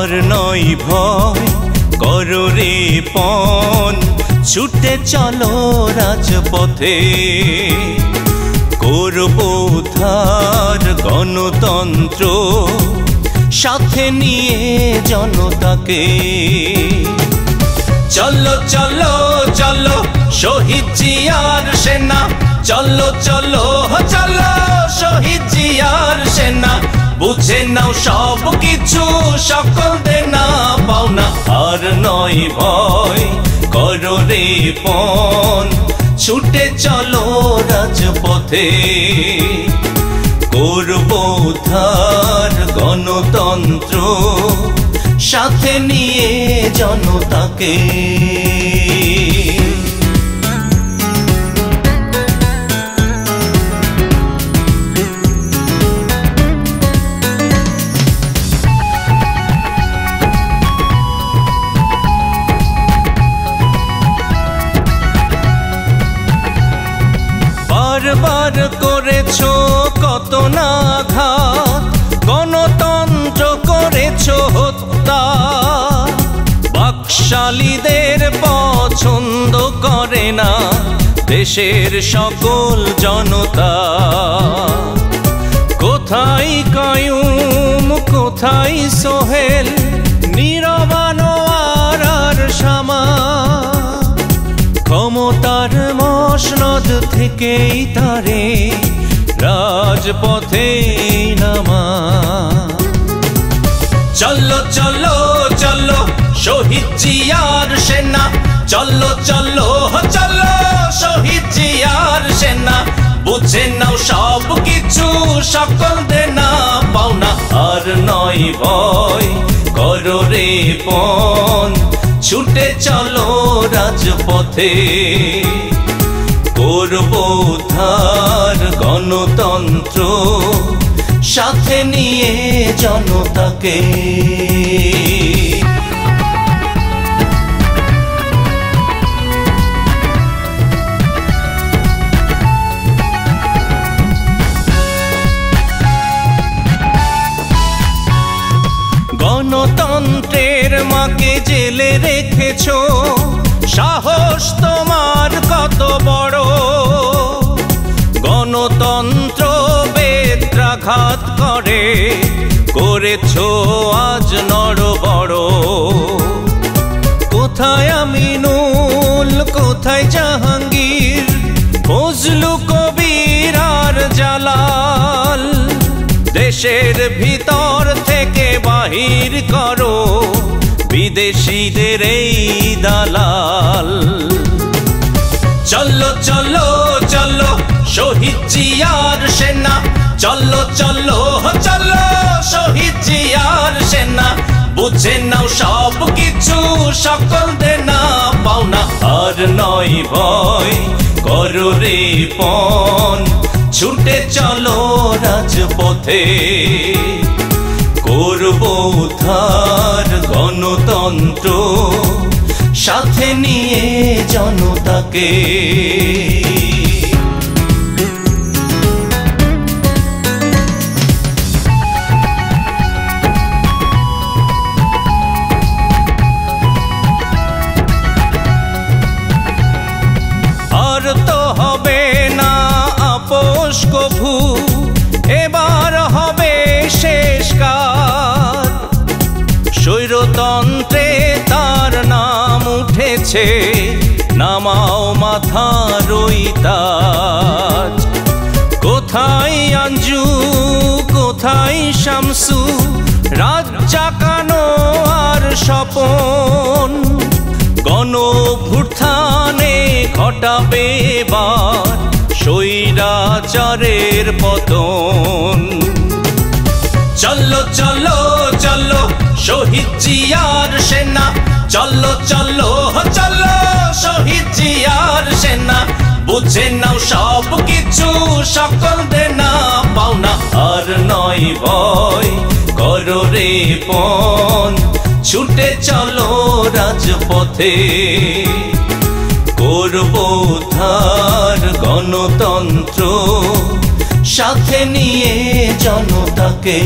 আর নয় ভয় করো রে পণ, ছুটে চলো রাজপথে, করব উদ্ধার গণতন্ত্র, সাথে নিয়ে জনতাকে। চলো চলো চলো শহীদ জিয়ার সেনা, চলো চলো চলো শহীদ জিয়ার সেনা, বুঝে নাও সব কিছু সকল দেনা পাওনা। আর নয় ভয় করো রে পণ, ছুটে চলো রাজপথে, করব উদ্ধার গণতন্ত্র, সাথে নিয়ে জনতাকে। বারবার করেছো কত না ঘাত, গণতন্ত্র করেছো হত্যা, বাকশালীদের পছন্দ করে না দেশের সকল জনতা। কোথায় কায়ুম কোথায় সোহেল, নীরবানো আর শামা, ক্ষমতার মসনদ থেকেই তারে রাজপথে নামা। চলো চলো চলো শহীদ জিয়ার সেনা, চলো চলো চলো শহীদ জিয়ার সেনা, বুঝে নাও সব কিছু সকল দেনা পাওনা। আর নয় ভয় করো রে পণ, ছুটে চলো রাজপথে, করব উদ্ধার গণতন্ত্র, সাথে নিয়ে জনতাকে। গণতন্ত্রের মাকে জেলে রেখেছো, সাহস তোমার কত বড়, গণতন্ত্র বেত্রাঘাত করে করেছো আজ নড়বড়। কোথায় আমিনুল কোথায় জাহাঙ্গীর, ফজলু কবির আর জালাল, দেশের ভিতর থেকে বাহির করো বিদেশিদের এই দালাল। চলো চলো চলো শহীদ জিয়ার সেনা, চলো চলো চলো শহীদ জিয়ার সেনা, বুঝে নাও সব কিছু সকল দেনা পাওনা। আর নয় ভয় করো রে পণ, ছুটে চলো রাজপথে, করব উদ্ধার গণতন্ত্র, সাথে নিয়ে জনতাকে। আর তো হবে না আপোষ কভু, এবার হবে শেষ কাজ, স্বৈরতন্ত্রে তার নাম উঠেছে, নামাও মাথার ওই তাজ। কোথায় আঞ্জু কোথায় শামসু, রাত জাগানো আর স্বপন, গণভ্যুত্থানে ঘটাবে এবার স্বৈরাচারের পতন। চলো চলো চলো শহীদ জিয়ার সেনা, চলো চলো চলো শহীদ জিয়ার সেনা, বুঝে নাও সব কিছু সকল দেনা পাওনা। আর নয় ভয় করো রে পণ, ছুটে চলো রাজপথে, করব উদ্ধার গণতন্ত্র, সাথে নিয়ে জনতাকে।